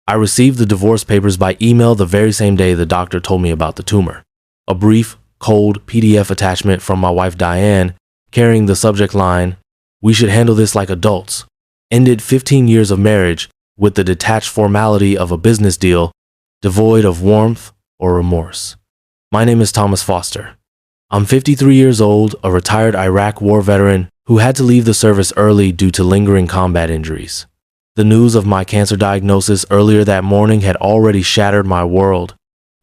I received the divorce papers by email the very same day the doctor told me about the tumor. A brief, cold PDF attachment from my wife Diane, carrying the subject line, "We should handle this like adults," ended 15 years of marriage with the detached formality of a business deal, devoid of warmth or remorse. My name is Thomas Foster. I'm 53 years old, a retired Iraq war veteran who had to leave the service early due to lingering combat injuries. The news of my cancer diagnosis earlier that morning had already shattered my world,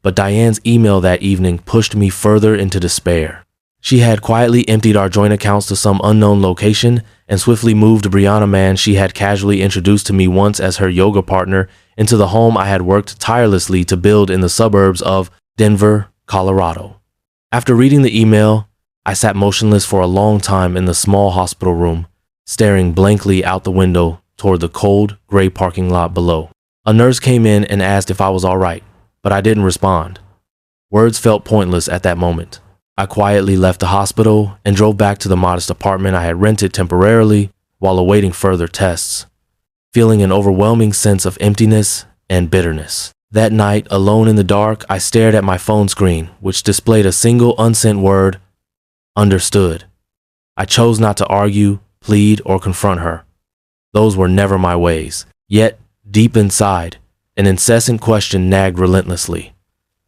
but Diane's email that evening pushed me further into despair. She had quietly emptied our joint accounts to some unknown location and swiftly moved Brianna Man she had casually introduced to me once as her yoga partner into the home I had worked tirelessly to build in the suburbs of Denver, Colorado. After reading the email, I sat motionless for a long time in the small hospital room, staring blankly out the window toward the cold, gray parking lot below. A nurse came in and asked if I was all right, but I didn't respond. Words felt pointless at that moment. I quietly left the hospital and drove back to the modest apartment I had rented temporarily while awaiting further tests, feeling an overwhelming sense of emptiness and bitterness. That night, alone in the dark, I stared at my phone screen, which displayed a single unsent word, "Understood." I chose not to argue, plead, or confront her. Those were never my ways. Yet, deep inside, an incessant question nagged relentlessly.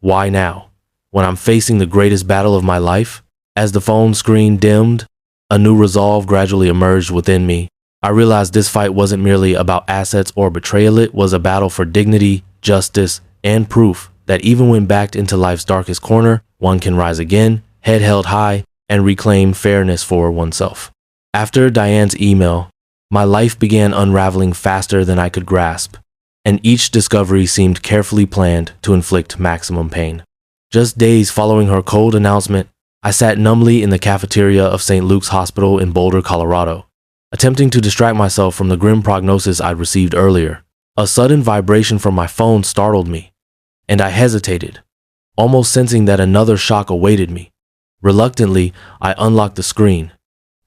Why now? When I'm facing the greatest battle of my life? As the phone screen dimmed, a new resolve gradually emerged within me. I realized this fight wasn't merely about assets or betrayal. It was a battle for dignity, justice, and proof that even when backed into life's darkest corner, one can rise again, head held high, and reclaim fairness for oneself. After Diane's email, my life began unraveling faster than I could grasp, and each discovery seemed carefully planned to inflict maximum pain. Just days following her cold announcement, I sat numbly in the cafeteria of St. Luke's Hospital in Boulder, Colorado, attempting to distract myself from the grim prognosis I'd received earlier. A sudden vibration from my phone startled me, and I hesitated, almost sensing that another shock awaited me. Reluctantly, I unlocked the screen,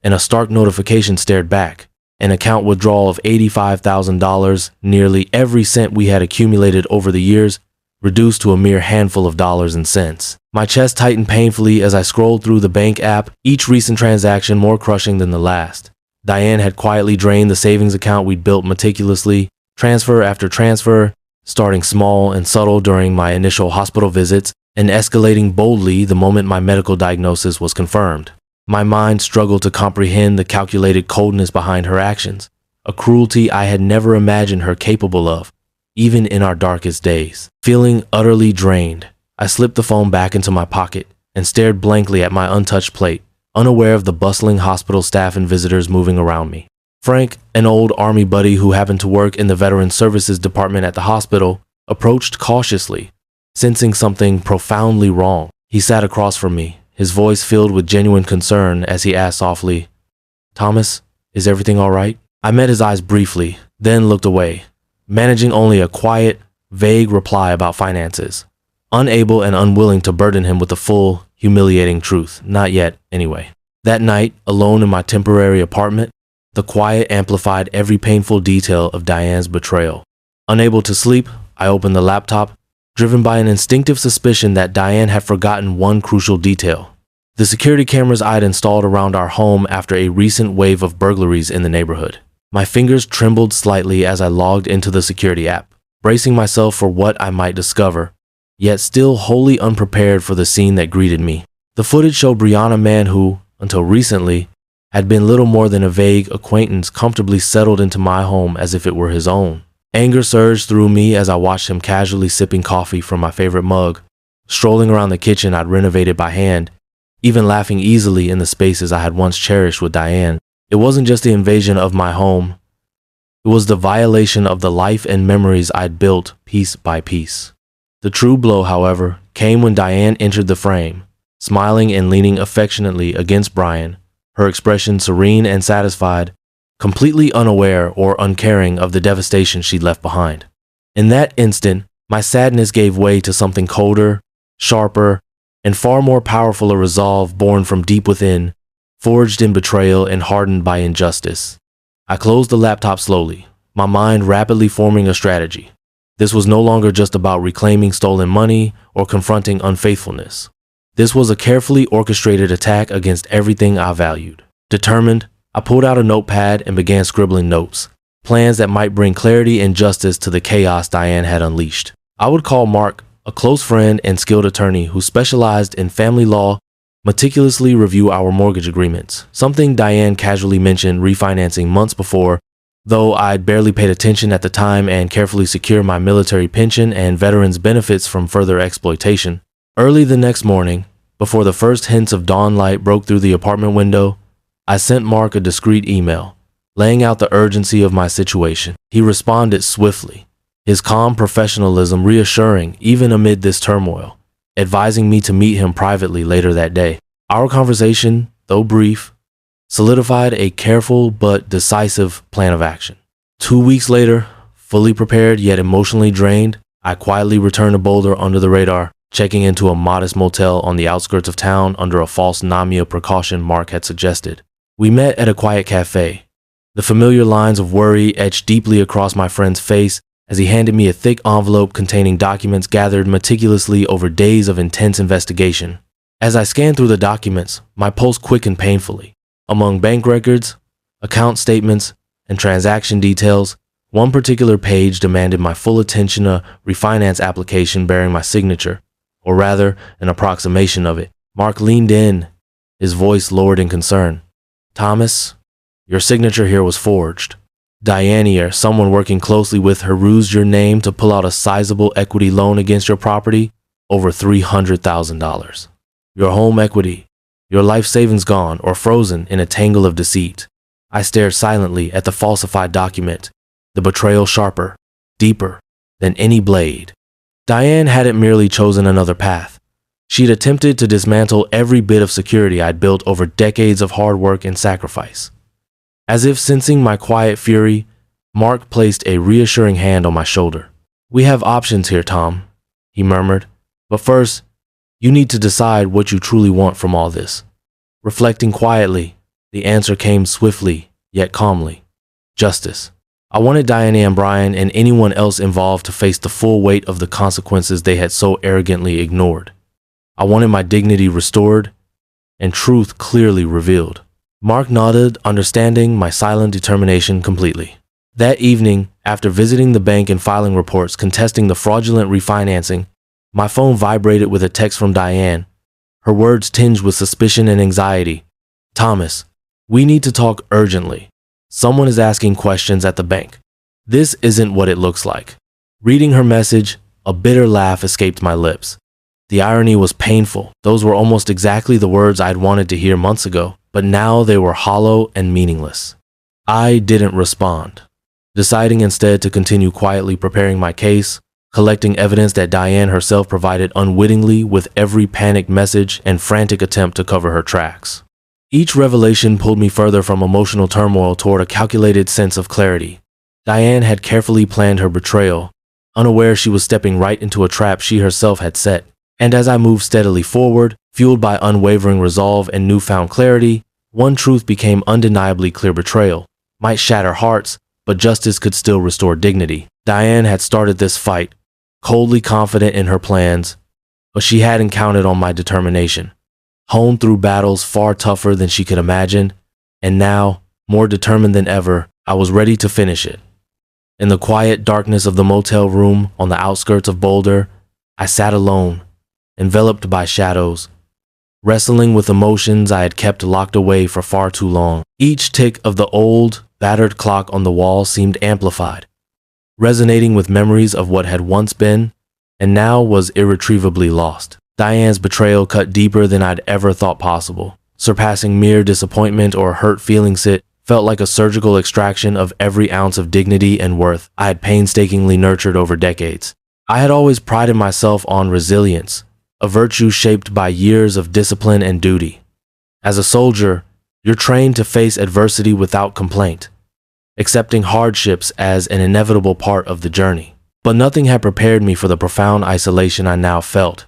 and a stark notification stared back. An account withdrawal of $85,000, nearly every cent we had accumulated over the years, reduced to a mere handful of dollars and cents. My chest tightened painfully as I scrolled through the bank app, each recent transaction more crushing than the last. Diane had quietly drained the savings account we'd built meticulously, transfer after transfer, starting small and subtle during my initial hospital visits and escalating boldly the moment my medical diagnosis was confirmed. My mind struggled to comprehend the calculated coldness behind her actions, a cruelty I had never imagined her capable of, even in our darkest days. Feeling utterly drained, I slipped the phone back into my pocket and stared blankly at my untouched plate, unaware of the bustling hospital staff and visitors moving around me. Frank, an old Army buddy who happened to work in the Veteran Services Department at the hospital, approached cautiously, sensing something profoundly wrong. He sat across from me, his voice filled with genuine concern as he asked softly, "Thomas, is everything all right?" I met his eyes briefly, then looked away, managing only a quiet, vague reply about finances, unable and unwilling to burden him with the full, humiliating truth. Not yet, anyway. That night, alone in my temporary apartment, the quiet amplified every painful detail of Diane's betrayal. Unable to sleep, I opened the laptop, driven by an instinctive suspicion that Diane had forgotten one crucial detail: the security cameras I'd installed around our home after a recent wave of burglaries in the neighborhood. My fingers trembled slightly as I logged into the security app, bracing myself for what I might discover, yet still wholly unprepared for the scene that greeted me. The footage showed Brianna Man, who, until recently, had been little more than a vague acquaintance, comfortably settled into my home as if it were his own. Anger surged through me as I watched him casually sipping coffee from my favorite mug, strolling around the kitchen I'd renovated by hand, even laughing easily in the spaces I had once cherished with Diane. It wasn't just the invasion of my home, it was the violation of the life and memories I'd built piece by piece. The true blow, however, came when Diane entered the frame, smiling and leaning affectionately against Brian, her expression serene and satisfied, completely unaware or uncaring of the devastation she'd left behind. In that instant, my sadness gave way to something colder, sharper, and far more powerful, a resolve born from deep within, forged in betrayal and hardened by injustice. I closed the laptop slowly, my mind rapidly forming a strategy. This was no longer just about reclaiming stolen money or confronting unfaithfulness. This was a carefully orchestrated attack against everything I valued. Determined, I pulled out a notepad and began scribbling notes, plans that might bring clarity and justice to the chaos Diane had unleashed. I would call Mark, a close friend and skilled attorney who specialized in family law, meticulously review our mortgage agreements, something Diane casually mentioned refinancing months before, though I'd barely paid attention at the time, and carefully secure my military pension and veterans benefits from further exploitation. Early the next morning, before the first hints of dawn light broke through the apartment window, I sent Mark a discreet email, laying out the urgency of my situation. He responded swiftly, his calm professionalism reassuring even amid this turmoil, advising me to meet him privately later that day. Our conversation, though brief, solidified a careful but decisive plan of action. 2 weeks later, fully prepared yet emotionally drained, I quietly returned to Boulder under the radar, checking into a modest motel on the outskirts of town under a false Namia precaution Mark had suggested. We met at a quiet cafe. The familiar lines of worry etched deeply across my friend's face as he handed me a thick envelope containing documents gathered meticulously over days of intense investigation. As I scanned through the documents, my pulse quickened painfully. Among bank records, account statements, and transaction details, one particular page demanded my full attention: a refinance application bearing my signature, or rather, an approximation of it. Mark leaned in, his voice lowered in concern. "Thomas, your signature here was forged. Diane, or someone working closely with her, used your name to pull out a sizable equity loan against your property, over $300,000. Your home equity, your life savings gone or frozen in a tangle of deceit." I stared silently at the falsified document, the betrayal sharper, deeper than any blade. Diane hadn't merely chosen another path. She'd attempted to dismantle every bit of security I'd built over decades of hard work and sacrifice. As if sensing my quiet fury, Mark placed a reassuring hand on my shoulder. "We have options here, Tom," he murmured. "But first, you need to decide what you truly want from all this." Reflecting quietly, the answer came swiftly, yet calmly. Justice. I wanted Diane and Brian and anyone else involved to face the full weight of the consequences they had so arrogantly ignored. I wanted my dignity restored and truth clearly revealed. Mark nodded, understanding my silent determination completely. That evening, after visiting the bank and filing reports contesting the fraudulent refinancing, my phone vibrated with a text from Diane, her words tinged with suspicion and anxiety. "Thomas, we need to talk urgently. Someone is asking questions at the bank. This isn't what it looks like." Reading her message, a bitter laugh escaped my lips. The irony was painful. Those were almost exactly the words I'd wanted to hear months ago, but now they were hollow and meaningless. I didn't respond, deciding instead to continue quietly preparing my case, collecting evidence that Diane herself provided unwittingly with every panicked message and frantic attempt to cover her tracks. Each revelation pulled me further from emotional turmoil toward a calculated sense of clarity. Diane had carefully planned her betrayal, unaware she was stepping right into a trap she herself had set. And as I moved steadily forward, fueled by unwavering resolve and newfound clarity, one truth became undeniably clear: betrayal might shatter hearts, but justice could still restore dignity. Diane had started this fight, coldly confident in her plans, but she hadn't counted on my determination. Honed through battles far tougher than she could imagine, and now, more determined than ever, I was ready to finish it. In the quiet darkness of the motel room on the outskirts of Boulder, I sat alone, enveloped by shadows, wrestling with emotions I had kept locked away for far too long. Each tick of the old, battered clock on the wall seemed amplified, resonating with memories of what had once been and now was irretrievably lost. Diane's betrayal cut deeper than I'd ever thought possible, surpassing mere disappointment or hurt feelings. It felt like a surgical extraction of every ounce of dignity and worth I had painstakingly nurtured over decades. I had always prided myself on resilience, a virtue shaped by years of discipline and duty. As a soldier, you're trained to face adversity without complaint, accepting hardships as an inevitable part of the journey. But nothing had prepared me for the profound isolation I now felt,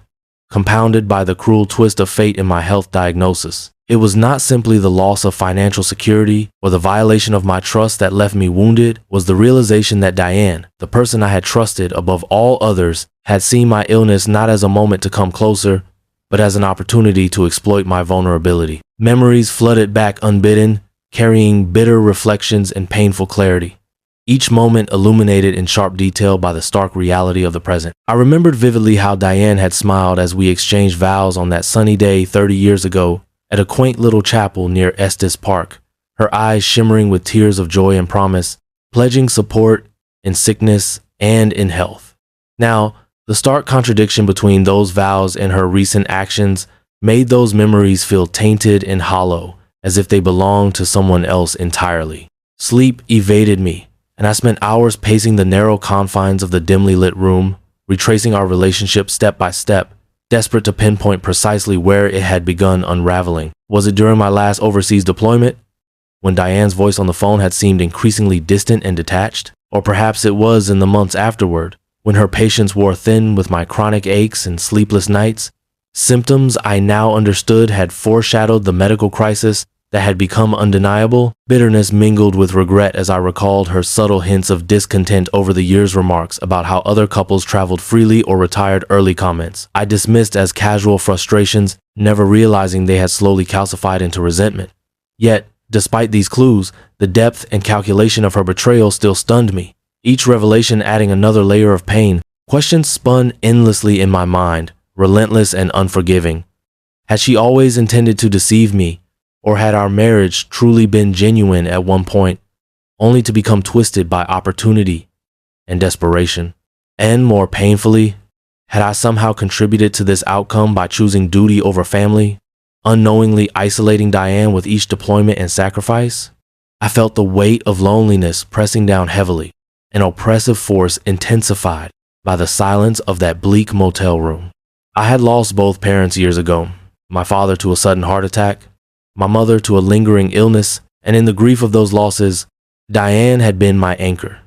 compounded by the cruel twist of fate in my health diagnosis. It was not simply the loss of financial security or the violation of my trust that left me wounded, was the realization that Diane, the person I had trusted above all others, had seen my illness not as a moment to come closer, but as an opportunity to exploit my vulnerability. Memories flooded back unbidden, carrying bitter reflections and painful clarity, each moment illuminated in sharp detail by the stark reality of the present. I remembered vividly how Diane had smiled as we exchanged vows on that sunny day 30 years ago at a quaint little chapel near Estes Park, her eyes shimmering with tears of joy and promise, pledging support in sickness and in health. Now, the stark contradiction between those vows and her recent actions made those memories feel tainted and hollow, as if they belonged to someone else entirely. Sleep evaded me, and I spent hours pacing the narrow confines of the dimly lit room, retracing our relationship step by step, desperate to pinpoint precisely where it had begun unraveling. Was it during my last overseas deployment, when Diane's voice on the phone had seemed increasingly distant and detached? Or perhaps it was in the months afterward, when her patience wore thin with my chronic aches and sleepless nights, symptoms I now understood had foreshadowed the medical crisis that had become undeniable. Bitterness mingled with regret as I recalled her subtle hints of discontent over the years, remarks about how other couples traveled freely or retired early, comments I dismissed as casual frustrations, never realizing they had slowly calcified into resentment. Yet, despite these clues, the depth and calculation of her betrayal still stunned me, each revelation adding another layer of pain. Questions spun endlessly in my mind, relentless and unforgiving. Had she always intended to deceive me? Or had our marriage truly been genuine at one point, only to become twisted by opportunity and desperation? And more painfully, had I somehow contributed to this outcome by choosing duty over family, unknowingly isolating Diane with each deployment and sacrifice? I felt the weight of loneliness pressing down heavily, an oppressive force intensified by the silence of that bleak motel room. I had lost both parents years ago, my father to a sudden heart attack, my mother to a lingering illness, and in the grief of those losses, Diane had been my anchor,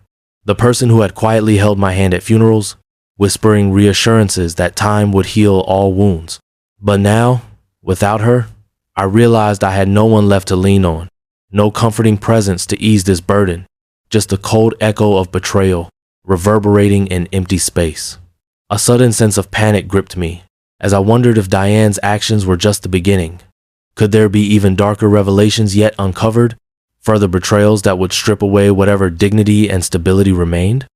the person who had quietly held my hand at funerals, whispering reassurances that time would heal all wounds. But now, without her, I realized I had no one left to lean on, no comforting presence to ease this burden, just the cold echo of betrayal reverberating in empty space. A sudden sense of panic gripped me as I wondered if Diane's actions were just the beginning. Could there be even darker revelations yet uncovered, further betrayals that would strip away whatever dignity and stability remained?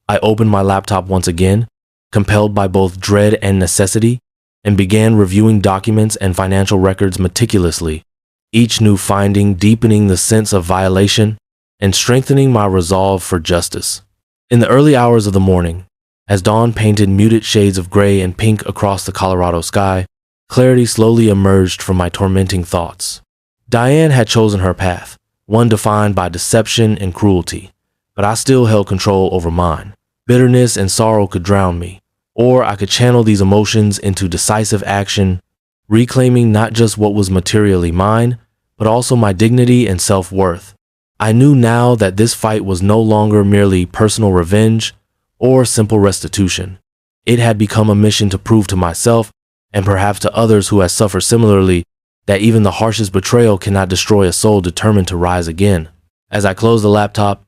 I opened my laptop once again, compelled by both dread and necessity, and began reviewing documents and financial records meticulously, each new finding deepening the sense of violation and strengthening my resolve for justice. In the early hours of the morning, as dawn painted muted shades of gray and pink across the Colorado sky, clarity slowly emerged from my tormenting thoughts. Diane had chosen her path, one defined by deception and cruelty, but I still held control over mine. Bitterness and sorrow could drown me, or I could channel these emotions into decisive action, reclaiming not just what was materially mine, but also my dignity and self-worth. I knew now that this fight was no longer merely personal revenge or simple restitution. It had become a mission to prove to myself, and perhaps to others who had suffered similarly, that even the harshest betrayal cannot destroy a soul determined to rise again. As I closed the laptop,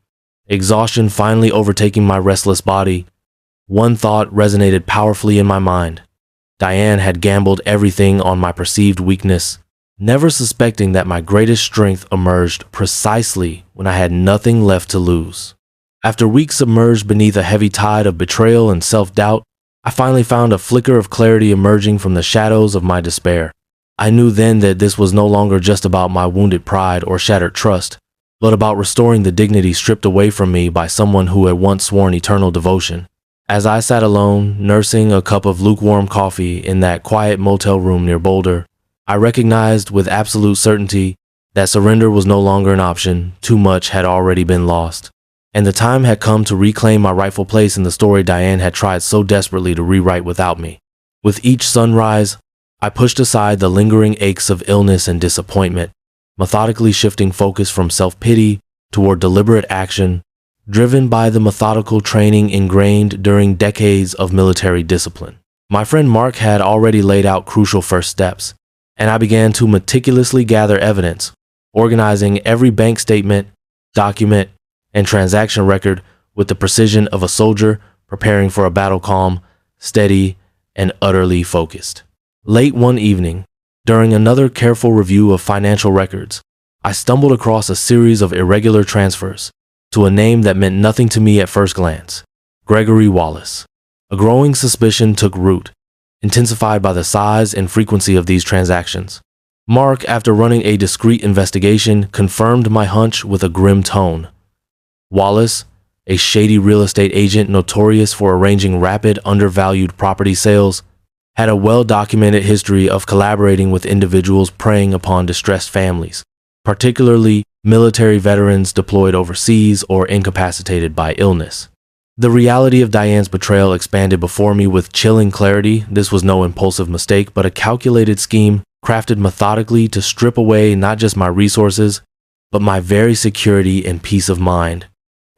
exhaustion finally overtaking my restless body, one thought resonated powerfully in my mind. Diane had gambled everything on my perceived weakness, never suspecting that my greatest strength emerged precisely when I had nothing left to lose. After weeks submerged beneath a heavy tide of betrayal and self-doubt, I finally found a flicker of clarity emerging from the shadows of my despair. I knew then that this was no longer just about my wounded pride or shattered trust, but about restoring the dignity stripped away from me by someone who had once sworn eternal devotion. As I sat alone, nursing a cup of lukewarm coffee in that quiet motel room near Boulder, I recognized with absolute certainty that surrender was no longer an option. Too much had already been lost, and the time had come to reclaim my rightful place in the story Diane had tried so desperately to rewrite without me. With each sunrise, I pushed aside the lingering aches of illness and disappointment, methodically shifting focus from self-pity toward deliberate action, driven by the methodical training ingrained during decades of military discipline. My friend Mark had already laid out crucial first steps, and I began to meticulously gather evidence, organizing every bank statement, document, and transaction record with the precision of a soldier preparing for a battle, calm, steady, and utterly focused. Late one evening, during another careful review of financial records, I stumbled across a series of irregular transfers to a name that meant nothing to me at first glance: Gregory Wallace. A growing suspicion took root, intensified by the size and frequency of these transactions. Mark, after running a discreet investigation, confirmed my hunch with a grim tone. Wallace, a shady real estate agent notorious for arranging rapid, undervalued property sales, had a well-documented history of collaborating with individuals preying upon distressed families, particularly military veterans deployed overseas or incapacitated by illness. The reality of Diane's betrayal expanded before me with chilling clarity. This was no impulsive mistake, but a calculated scheme crafted methodically to strip away not just my resources, but my very security and peace of mind.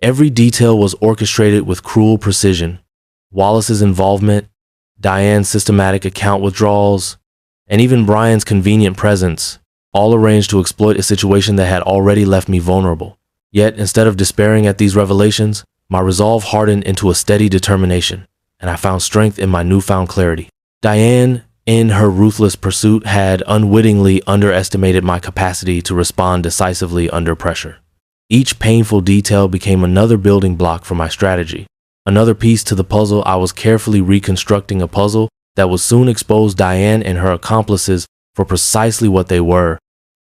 Every detail was orchestrated with cruel precision. Wallace's involvement, Diane's systematic account withdrawals, and even Brian's convenient presence, all arranged to exploit a situation that had already left me vulnerable. Yet, instead of despairing at these revelations, my resolve hardened into a steady determination, and I found strength in my newfound clarity. Diane, in her ruthless pursuit, had unwittingly underestimated my capacity to respond decisively under pressure. Each painful detail became another building block for my strategy, another piece to the puzzle. I was carefully reconstructing a puzzle that would soon expose Diane and her accomplices for precisely what they were: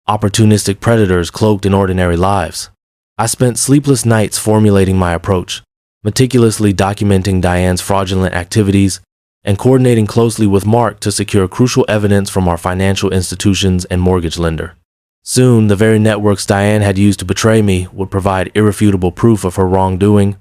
opportunistic predators cloaked in ordinary lives. I spent sleepless nights formulating my approach, meticulously documenting Diane's fraudulent activities, and coordinating closely with Mark to secure crucial evidence from our financial institutions and mortgage lender. Soon, the very networks Diane had used to betray me would provide irrefutable proof of her wrongdoing,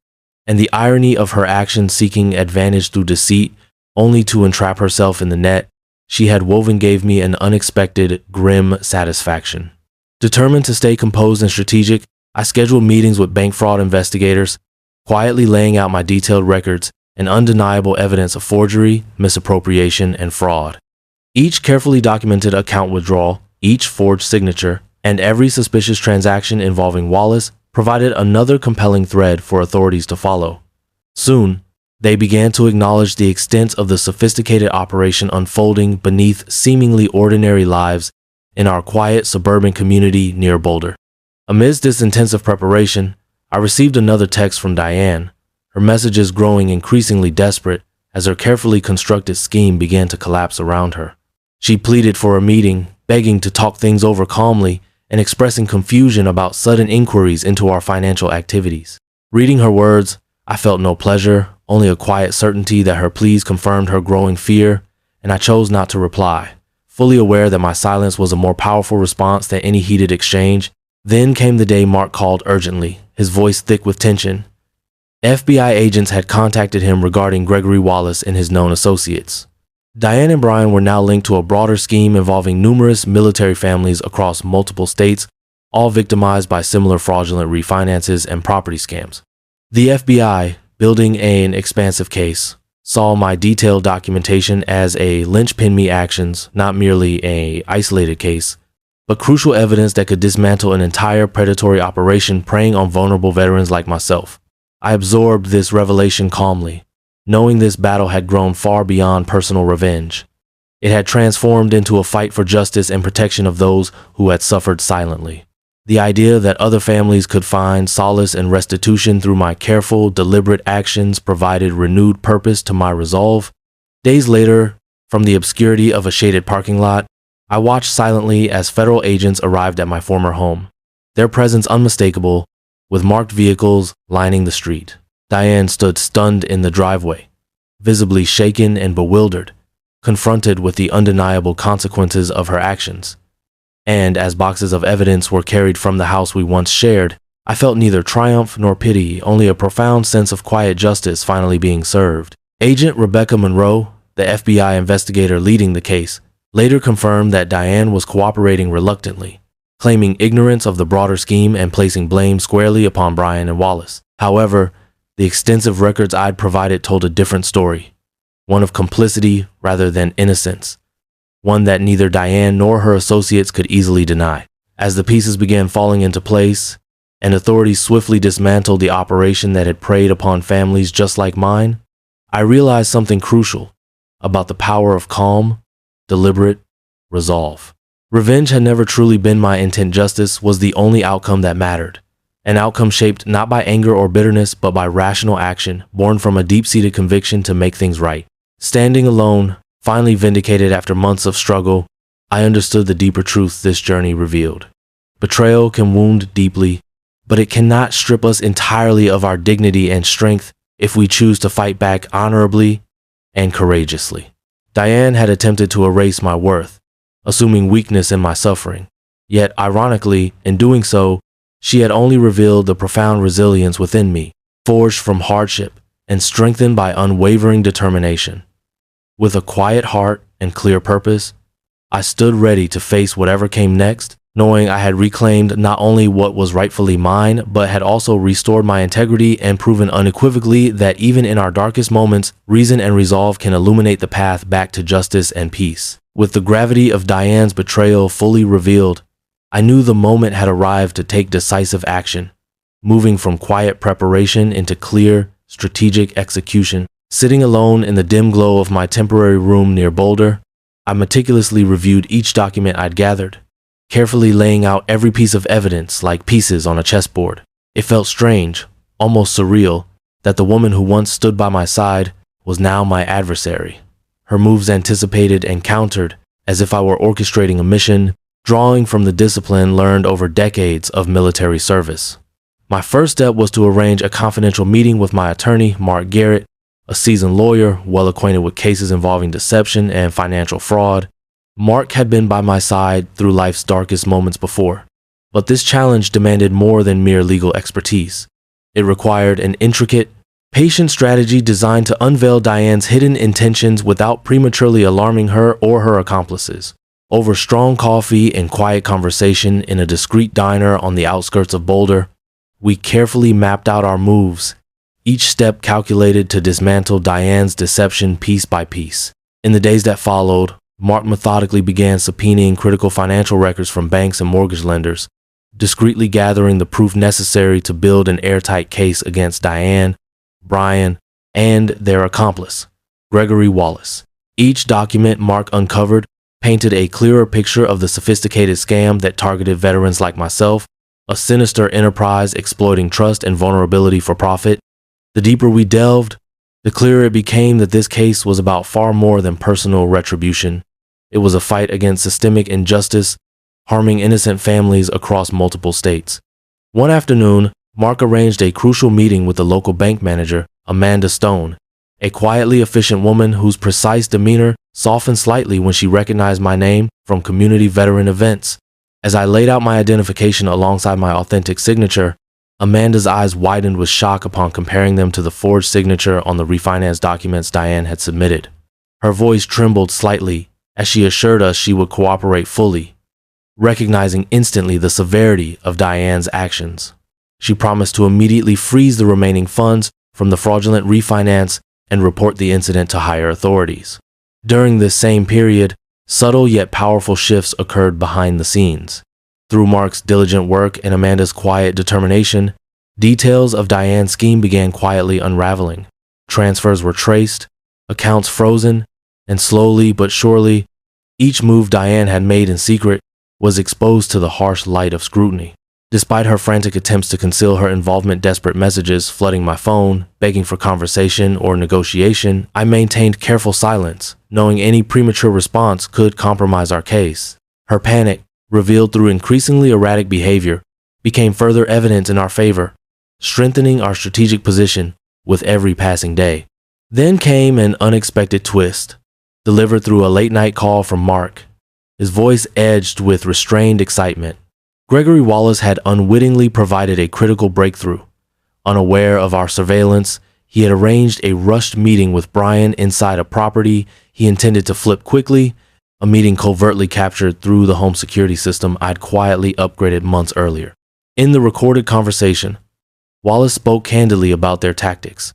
and the irony of her actions, seeking advantage through deceit only to entrap herself in the net she had woven, gave me an unexpected, grim satisfaction. Determined to stay composed and strategic, I scheduled meetings with bank fraud investigators, quietly laying out my detailed records and undeniable evidence of forgery, misappropriation, and fraud. Each carefully documented account withdrawal, each forged signature, and every suspicious transaction involving Wallace provided another compelling thread for authorities to follow. Soon, they began to acknowledge the extent of the sophisticated operation unfolding beneath seemingly ordinary lives in our quiet suburban community near Boulder. Amidst this intensive preparation, I received another text from Diane, her messages growing increasingly desperate as her carefully constructed scheme began to collapse around her. She pleaded for a meeting, begging to talk things over calmly and expressing confusion about sudden inquiries into our financial activities. Reading her words, I felt no pleasure, only a quiet certainty that her pleas confirmed her growing fear, and I chose not to reply, fully aware that my silence was a more powerful response than any heated exchange. Then came the day Mark called urgently, his voice thick with tension. FBI agents had contacted him regarding Gregory Wallace and his known associates. Diane and Brian were now linked to a broader scheme involving numerous military families across multiple states, all victimized by similar fraudulent refinances and property scams. The FBI, building an expansive case, saw my detailed documentation as a linchpin me actions, not merely an isolated case, but crucial evidence that could dismantle an entire predatory operation preying on vulnerable veterans like myself. I absorbed this revelation calmly, knowing this battle had grown far beyond personal revenge. It had transformed into a fight for justice and protection of those who had suffered silently. The idea that other families could find solace and restitution through my careful, deliberate actions provided renewed purpose to my resolve. Days later, from the obscurity of a shaded parking lot, I watched silently as federal agents arrived at my former home, their presence unmistakable, with marked vehicles lining the street. Diane stood stunned in the driveway, visibly shaken and bewildered, confronted with the undeniable consequences of her actions. And as boxes of evidence were carried from the house we once shared, I felt neither triumph nor pity, only a profound sense of quiet justice finally being served. Agent Rebecca Monroe, the FBI investigator leading the case, later confirmed that Diane was cooperating reluctantly, claiming ignorance of the broader scheme and placing blame squarely upon Brian and Wallace. However, the extensive records I'd provided told a different story, one of complicity rather than innocence. one that neither Diane nor her associates could easily deny. As the pieces began falling into place, and authorities swiftly dismantled the operation that had preyed upon families just like mine, I realized something crucial about the power of calm, deliberate resolve. Revenge had never truly been my intent. Justice was the only outcome that mattered. An outcome shaped not by anger or bitterness, but by rational action, born from a deep-seated conviction to make things right. Standing alone, finally vindicated after months of struggle, I understood the deeper truth this journey revealed. Betrayal can wound deeply, but it cannot strip us entirely of our dignity and strength if we choose to fight back honorably and courageously. Diane had attempted to erase my worth, assuming weakness in my suffering. Yet, ironically, in doing so, she had only revealed the profound resilience within me, forged from hardship and strengthened by unwavering determination. With a quiet heart and clear purpose, I stood ready to face whatever came next, knowing I had reclaimed not only what was rightfully mine, but had also restored my integrity and proven unequivocally that even in our darkest moments, reason and resolve can illuminate the path back to justice and peace. With the gravity of Diane's betrayal fully revealed, I knew the moment had arrived to take decisive action, moving from quiet preparation into clear, strategic execution. Sitting alone in the dim glow of my temporary room near Boulder, I meticulously reviewed each document I'd gathered, carefully laying out every piece of evidence like pieces on a chessboard. It felt strange, almost surreal, that the woman who once stood by my side was now my adversary. Her moves anticipated and countered as if I were orchestrating a mission, drawing from the discipline learned over decades of military service. My first step was to arrange a confidential meeting with my attorney, Mark Garrett, a seasoned lawyer well acquainted with cases involving deception and financial fraud. Mark had been by my side through life's darkest moments before, but this challenge demanded more than mere legal expertise. It required an intricate, patient strategy designed to unveil Diane's hidden intentions without prematurely alarming her or her accomplices. Over strong coffee and quiet conversation in a discreet diner on the outskirts of Boulder, we carefully mapped out our moves, each step calculated to dismantle Diane's deception piece by piece. In the days that followed, Mark methodically began subpoenaing critical financial records from banks and mortgage lenders, discreetly gathering the proof necessary to build an airtight case against Diane, Brian, and their accomplice, Gregory Wallace. Each document Mark uncovered painted a clearer picture of the sophisticated scam that targeted veterans like myself, a sinister enterprise exploiting trust and vulnerability for profit. The deeper we delved, the clearer it became that this case was about far more than personal retribution. It was a fight against systemic injustice, harming innocent families across multiple states. One afternoon, Mark arranged a crucial meeting with the local bank manager, Amanda Stone, a quietly efficient woman whose precise demeanor softened slightly when she recognized my name from community veteran events. As I laid out my identification alongside my authentic signature, Amanda's eyes widened with shock upon comparing them to the forged signature on the refinance documents Diane had submitted. Her voice trembled slightly as she assured us she would cooperate fully, recognizing instantly the severity of Diane's actions. She promised to immediately freeze the remaining funds from the fraudulent refinance and report the incident to higher authorities. During this same period, subtle yet powerful shifts occurred behind the scenes. Through Mark's diligent work and Amanda's quiet determination, details of Diane's scheme began quietly unraveling. Transfers were traced, accounts frozen, and slowly but surely, each move Diane had made in secret was exposed to the harsh light of scrutiny. Despite her frantic attempts to conceal her involvement, desperate messages flooding my phone, begging for conversation or negotiation, I maintained careful silence, knowing any premature response could compromise our case. Her panic, revealed through increasingly erratic behavior, became further evidence in our favor, strengthening our strategic position with every passing day. Then came an unexpected twist, delivered through a late-night call from Mark, his voice edged with restrained excitement. Gregory Wallace had unwittingly provided a critical breakthrough. Unaware of our surveillance, he had arranged a rushed meeting with Brian inside a property he intended to flip quickly, a meeting covertly captured through the home security system I'd quietly upgraded months earlier. In the recorded conversation, Wallace spoke candidly about their tactics,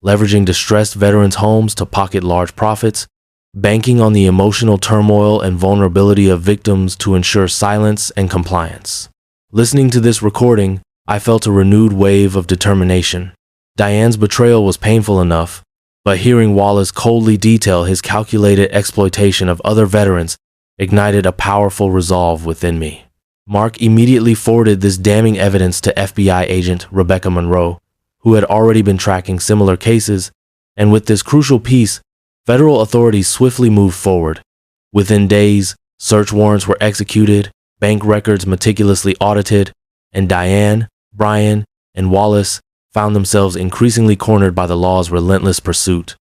leveraging distressed veterans' homes to pocket large profits, banking on the emotional turmoil and vulnerability of victims to ensure silence and compliance. Listening to this recording, I felt a renewed wave of determination. Diane's betrayal was painful enough, but hearing Wallace coldly detail his calculated exploitation of other veterans ignited a powerful resolve within me. Mark immediately forwarded this damning evidence to FBI agent Rebecca Monroe, who had already been tracking similar cases, and with this crucial piece, federal authorities swiftly moved forward. Within days, search warrants were executed, bank records meticulously audited, and Diane, Brian, and Wallace found themselves increasingly cornered by the law's relentless pursuit.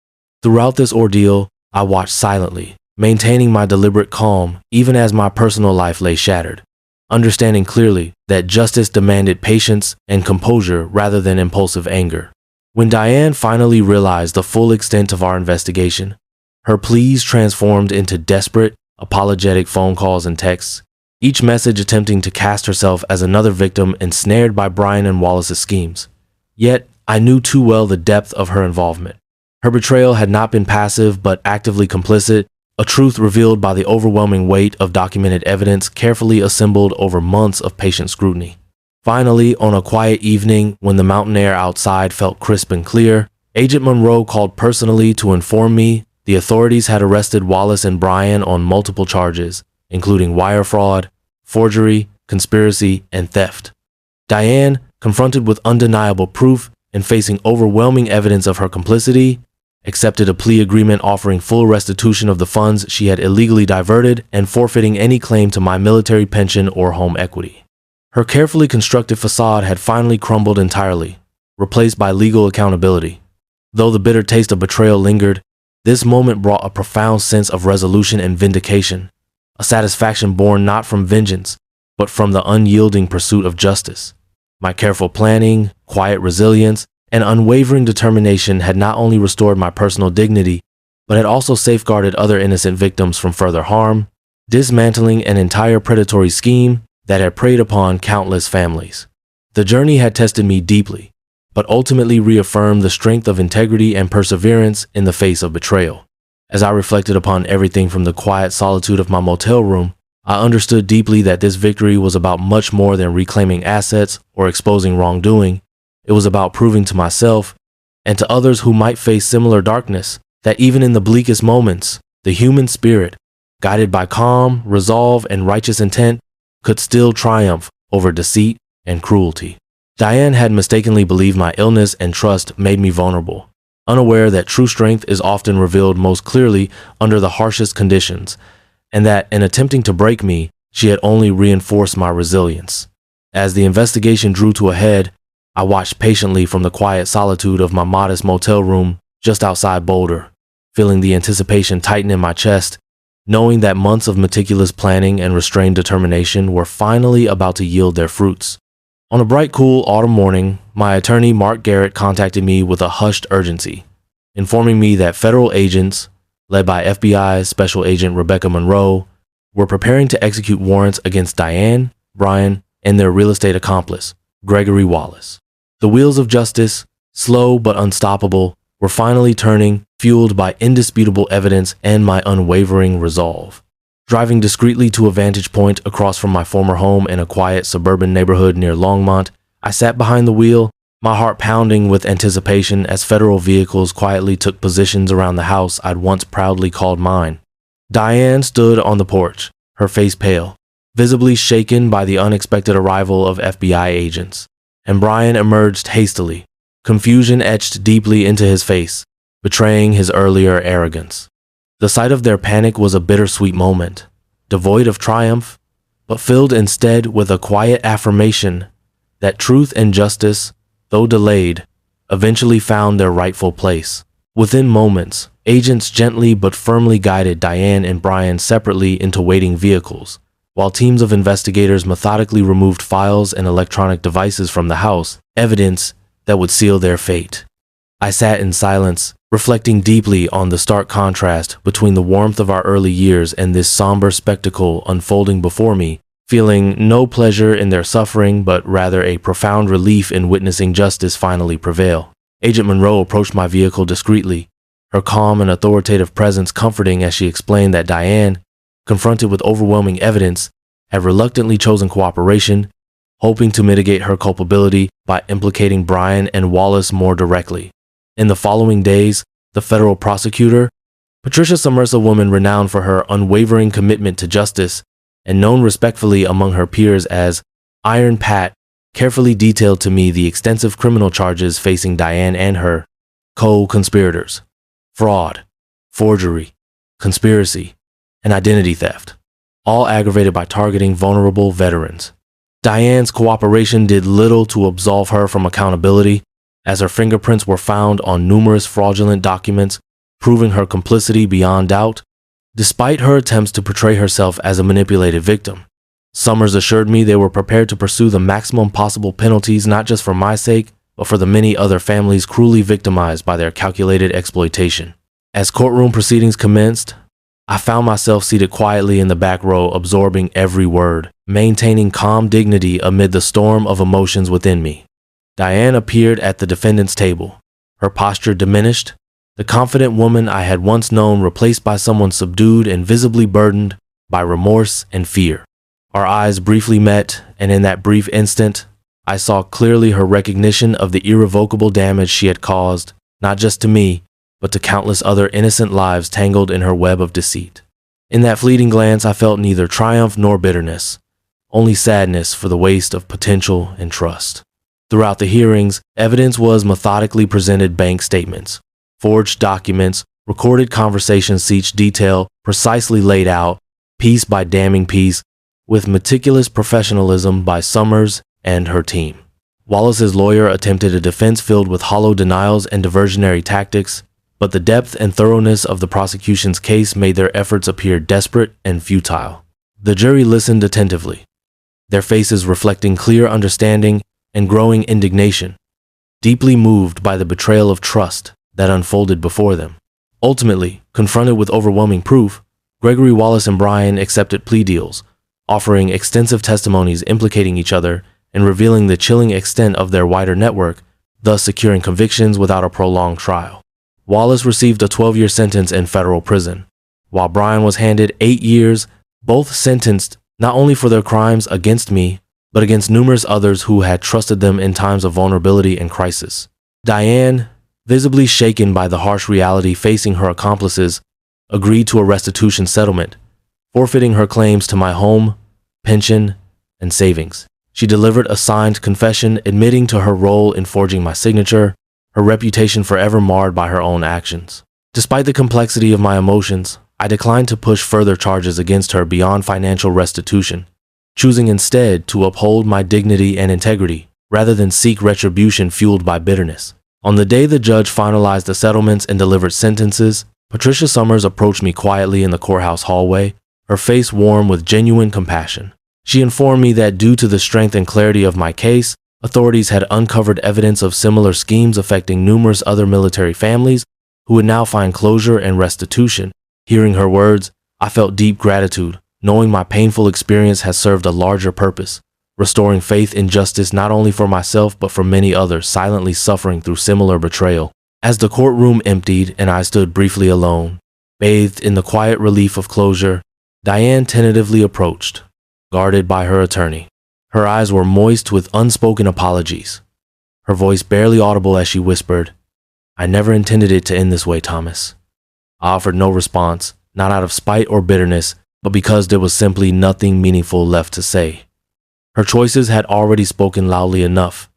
Throughout this ordeal, I watched silently, maintaining my deliberate calm even as my personal life lay shattered, understanding clearly that justice demanded patience and composure rather than impulsive anger. When Diane finally realized the full extent of our investigation, her pleas transformed into desperate, apologetic phone calls and texts, each message attempting to cast herself as another victim ensnared by Brian and Wallace's schemes. Yet, I knew too well the depth of her involvement. Her betrayal had not been passive but actively complicit, a truth revealed by the overwhelming weight of documented evidence carefully assembled over months of patient scrutiny. Finally, on a quiet evening when the mountain air outside felt crisp and clear, Agent Monroe called personally to inform me the authorities had arrested Wallace and Brian on multiple charges, including wire fraud, forgery, conspiracy, and theft. Diane, confronted with undeniable proof and facing overwhelming evidence of her complicity, accepted a plea agreement offering full restitution of the funds she had illegally diverted and forfeiting any claim to my military pension or home equity. Her carefully constructed facade had finally crumbled entirely, replaced by legal accountability. Though the bitter taste of betrayal lingered, this moment brought a profound sense of resolution and vindication, a satisfaction born not from vengeance, but from the unyielding pursuit of justice. My careful planning, quiet resilience, and unwavering determination had not only restored my personal dignity, but had also safeguarded other innocent victims from further harm, dismantling an entire predatory scheme that had preyed upon countless families. The journey had tested me deeply, but ultimately reaffirmed the strength of integrity and perseverance in the face of betrayal. As I reflected upon everything from the quiet solitude of my motel room, I understood deeply that this victory was about much more than reclaiming assets or exposing wrongdoing. It was about proving to myself and to others who might face similar darkness that even in the bleakest moments, the human spirit, guided by calm, resolve, and righteous intent, could still triumph over deceit and cruelty. Diane had mistakenly believed my illness and trust made me vulnerable, unaware that true strength is often revealed most clearly under the harshest conditions, and that in attempting to break me, she had only reinforced my resilience. As the investigation drew to a head, I watched patiently from the quiet solitude of my modest motel room just outside Boulder, feeling the anticipation tighten in my chest, knowing that months of meticulous planning and restrained determination were finally about to yield their fruits. On a bright, cool autumn morning, my attorney Mark Garrett contacted me with a hushed urgency, informing me that federal agents, led by FBI Special Agent Rebecca Monroe, were preparing to execute warrants against Diane, Brian, and their real estate accomplice, Gregory Wallace. The wheels of justice, slow but unstoppable, were finally turning, fueled by indisputable evidence and my unwavering resolve. Driving discreetly to a vantage point across from my former home in a quiet suburban neighborhood near Longmont, I sat behind the wheel, my heart pounding with anticipation as federal vehicles quietly took positions around the house I'd once proudly called mine. Diane stood on the porch, her face pale, visibly shaken by the unexpected arrival of FBI agents, and Brian emerged hastily, confusion etched deeply into his face, betraying his earlier arrogance. The sight of their panic was a bittersweet moment, devoid of triumph, but filled instead with a quiet affirmation that truth and justice, though delayed, eventually found their rightful place. Within moments, agents gently but firmly guided Diane and Brian separately into waiting vehicles, while teams of investigators methodically removed files and electronic devices from the house, evidence that would seal their fate. I sat in silence, reflecting deeply on the stark contrast between the warmth of our early years and this somber spectacle unfolding before me, feeling no pleasure in their suffering but rather a profound relief in witnessing justice finally prevail. Agent Monroe approached my vehicle discreetly, her calm and authoritative presence comforting as she explained that Diane, confronted with overwhelming evidence, had reluctantly chosen cooperation, hoping to mitigate her culpability by implicating Brian and Wallace more directly. In the following days, the federal prosecutor, Patricia Summers, a woman renowned for her unwavering commitment to justice and known respectfully among her peers as Iron Pat, carefully detailed to me the extensive criminal charges facing Diane and her co-conspirators: fraud, forgery, conspiracy, and identity theft, all aggravated by targeting vulnerable veterans. Diane's cooperation did little to absolve her from accountability, as her fingerprints were found on numerous fraudulent documents, proving her complicity beyond doubt. Despite her attempts to portray herself as a manipulated victim, Summers assured me they were prepared to pursue the maximum possible penalties not just for my sake, but for the many other families cruelly victimized by their calculated exploitation. As courtroom proceedings commenced, I found myself seated quietly in the back row, absorbing every word, maintaining calm dignity amid the storm of emotions within me. Diane appeared at the defendant's table, her posture diminished, the confident woman I had once known replaced by someone subdued and visibly burdened by remorse and fear. Our eyes briefly met, and in that brief instant, I saw clearly her recognition of the irrevocable damage she had caused, not just to me, but to countless other innocent lives tangled in her web of deceit. In that fleeting glance, I felt neither triumph nor bitterness, only sadness for the waste of potential and trust. Throughout the hearings, evidence was methodically presented: bank statements, forged documents, recorded conversations, each detail precisely laid out, piece by damning piece, with meticulous professionalism by Summers and her team. Wallace's lawyer attempted a defense filled with hollow denials and diversionary tactics, but the depth and thoroughness of the prosecution's case made their efforts appear desperate and futile. The jury listened attentively, their faces reflecting clear understanding and growing indignation, deeply moved by the betrayal of trust that unfolded before them. Ultimately, confronted with overwhelming proof, Gregory Wallace and Brian accepted plea deals, offering extensive testimonies implicating each other and revealing the chilling extent of their wider network, thus securing convictions without a prolonged trial. Wallace received a 12-year sentence in federal prison, while Brian was handed 8 years, both sentenced not only for their crimes against me, but against numerous others who had trusted them in times of vulnerability and crisis. Diane, visibly shaken by the harsh reality facing her accomplices, agreed to a restitution settlement, forfeiting her claims to my home, pension, and savings. She delivered a signed confession admitting to her role in forging my signature, her reputation forever marred by her own actions. Despite the complexity of my emotions, I declined to push further charges against her beyond financial restitution, choosing instead to uphold my dignity and integrity rather than seek retribution fueled by bitterness. On the day the judge finalized the settlements and delivered sentences, Patricia Summers approached me quietly in the courthouse hallway, her face warm with genuine compassion. She informed me that due to the strength and clarity of my case, authorities had uncovered evidence of similar schemes affecting numerous other military families who would now find closure and restitution. Hearing her words, I felt deep gratitude, knowing my painful experience has served a larger purpose, restoring faith in justice not only for myself but for many others silently suffering through similar betrayal. As the courtroom emptied and I stood briefly alone, bathed in the quiet relief of closure, Diane tentatively approached, guarded by her attorney. Her eyes were moist with unspoken apologies, her voice barely audible as she whispered, "I never intended it to end this way, Thomas." I offered no response, not out of spite or bitterness, but because there was simply nothing meaningful left to say. Her choices had already spoken loudly enough,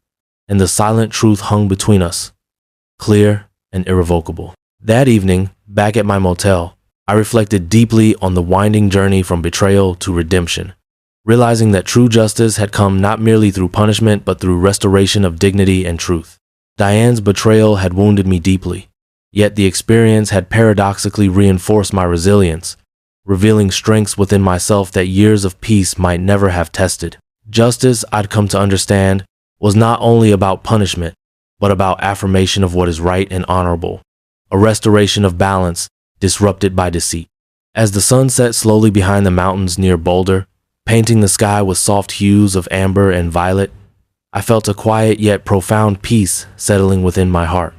and the silent truth hung between us, clear and irrevocable. That evening, back at my motel, I reflected deeply on the winding journey from betrayal to redemption, realizing that true justice had come not merely through punishment but through restoration of dignity and truth. Diane's betrayal had wounded me deeply, yet the experience had paradoxically reinforced my resilience, revealing strengths within myself that years of peace might never have tested. Justice, I'd come to understand, was not only about punishment, but about affirmation of what is right and honorable, a restoration of balance disrupted by deceit. As the sun set slowly behind the mountains near Boulder, painting the sky with soft hues of amber and violet, I felt a quiet yet profound peace settling within my heart.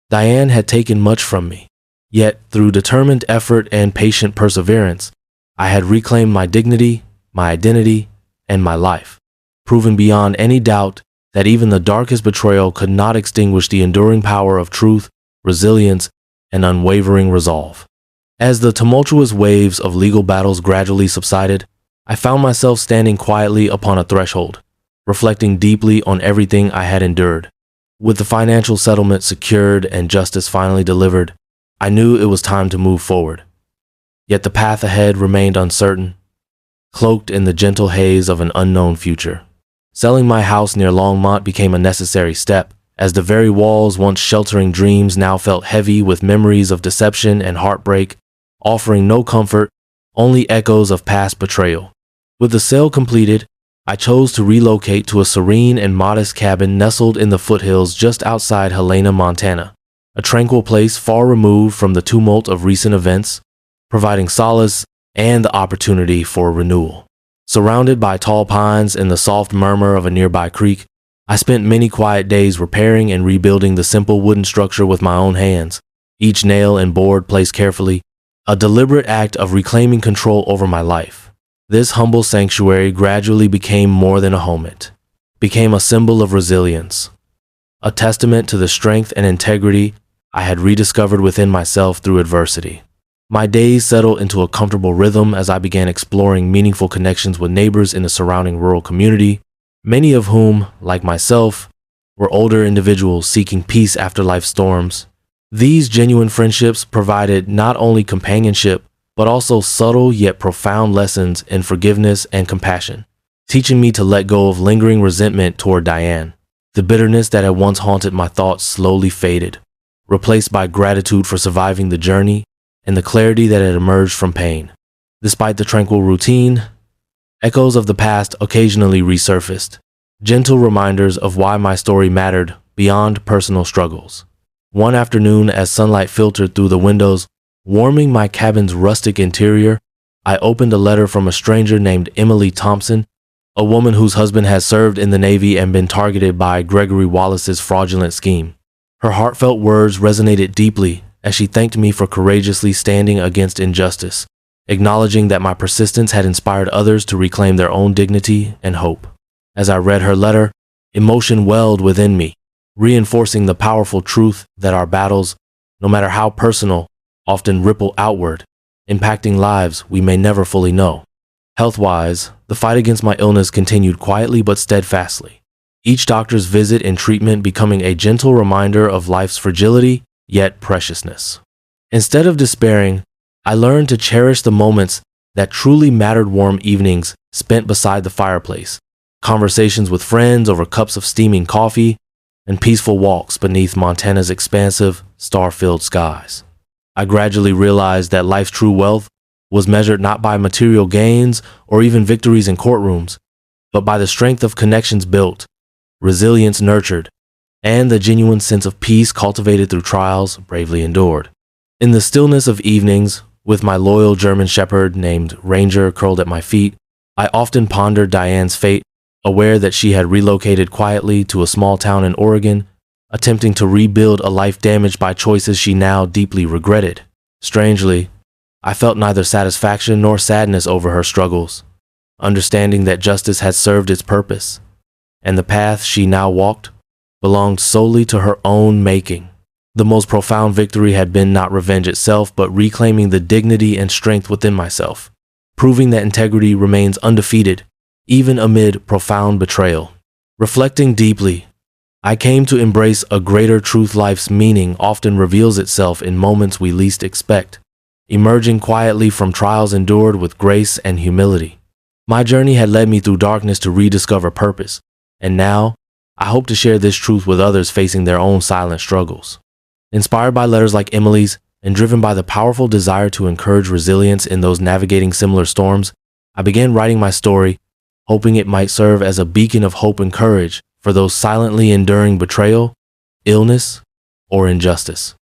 Diane had taken much from me, Yet, through determined effort and patient perseverance, I had reclaimed my dignity, my identity, and my life, proving beyond any doubt that even the darkest betrayal could not extinguish the enduring power of truth, resilience, and unwavering resolve. As the tumultuous waves of legal battles gradually subsided, I found myself standing quietly upon a threshold, reflecting deeply on everything I had endured. With the financial settlement secured and justice finally delivered, I knew it was time to move forward. Yet the path ahead remained uncertain, cloaked in the gentle haze of an unknown future. Selling my house near Longmont became a necessary step, as the very walls once sheltering dreams now felt heavy with memories of deception and heartbreak, offering no comfort, only echoes of past betrayal. With the sale completed, I chose to relocate to a serene and modest cabin nestled in the foothills just outside Helena, Montana, a tranquil place far removed from the tumult of recent events, providing solace and the opportunity for renewal. Surrounded by tall pines and the soft murmur of a nearby creek, I spent many quiet days repairing and rebuilding the simple wooden structure with my own hands, each nail and board placed carefully, a deliberate act of reclaiming control over my life. This humble sanctuary gradually became more than a home. It became a symbol of resilience, a testament to the strength and integrity I had rediscovered within myself through adversity. My days settled into a comfortable rhythm as I began exploring meaningful connections with neighbors in the surrounding rural community, many of whom, like myself, were older individuals seeking peace after life's storms. These genuine friendships provided not only companionship, but also subtle yet profound lessons in forgiveness and compassion, teaching me to let go of lingering resentment toward Diane. The bitterness that had once haunted my thoughts slowly faded, replaced by gratitude for surviving the journey and the clarity that had emerged from pain. Despite the tranquil routine, echoes of the past occasionally resurfaced, gentle reminders of why my story mattered beyond personal struggles. One afternoon, as sunlight filtered through the windows, warming my cabin's rustic interior, I opened a letter from a stranger named Emily Thompson, a woman whose husband had served in the Navy and been targeted by Gregory Wallace's fraudulent scheme. Her heartfelt words resonated deeply as she thanked me for courageously standing against injustice, acknowledging that my persistence had inspired others to reclaim their own dignity and hope. As I read her letter, emotion welled within me, reinforcing the powerful truth that our battles, no matter how personal, often ripple outward, impacting lives we may never fully know. Health-wise, the fight against my illness continued quietly but steadfastly, each doctor's visit and treatment becoming a gentle reminder of life's fragility yet preciousness. Instead of despairing, I learned to cherish the moments that truly mattered: warm evenings spent beside the fireplace, conversations with friends over cups of steaming coffee, and peaceful walks beneath Montana's expansive, star-filled skies. I gradually realized that life's true wealth was measured not by material gains or even victories in courtrooms, but by the strength of connections built, resilience nurtured, and the genuine sense of peace cultivated through trials bravely endured. In the stillness of evenings, with my loyal German shepherd named Ranger curled at my feet, I often pondered Diane's fate, aware that she had relocated quietly to a small town in Oregon, attempting to rebuild a life damaged by choices she now deeply regretted. Strangely, I felt neither satisfaction nor sadness over her struggles, understanding that justice had served its purpose, and the path she now walked belonged solely to her own making. The most profound victory had been not revenge itself, but reclaiming the dignity and strength within myself, proving that integrity remains undefeated, even amid profound betrayal. Reflecting deeply, I came to embrace a greater truth: life's meaning often reveals itself in moments we least expect, emerging quietly from trials endured with grace and humility. My journey had led me through darkness to rediscover purpose, and now I hope to share this truth with others facing their own silent struggles. Inspired by letters like Emily's and driven by the powerful desire to encourage resilience in those navigating similar storms, I began writing my story, hoping it might serve as a beacon of hope and courage for those silently enduring betrayal, illness, or injustice.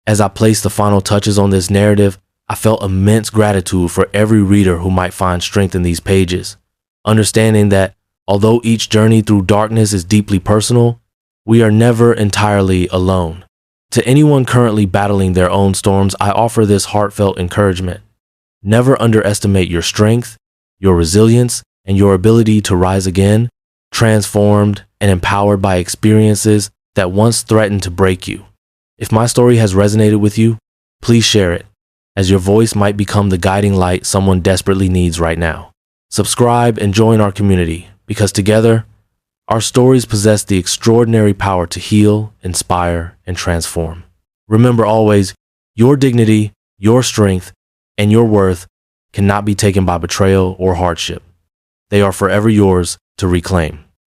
As I placed the final touches on this narrative, I felt immense gratitude for every reader who might find strength in these pages, understanding that although each journey through darkness is deeply personal, we are never entirely alone. To anyone currently battling their own storms, I offer this heartfelt encouragement. Never underestimate your strength, your resilience, and your ability to rise again, transformed and empowered by experiences that once threatened to break you. If my story has resonated with you, please share it, as your voice might become the guiding light someone desperately needs right now. Subscribe and join our community, because together, our stories possess the extraordinary power to heal, inspire, and transform. Remember always, your dignity, your strength, and your worth cannot be taken by betrayal or hardship. They are forever yours to reclaim.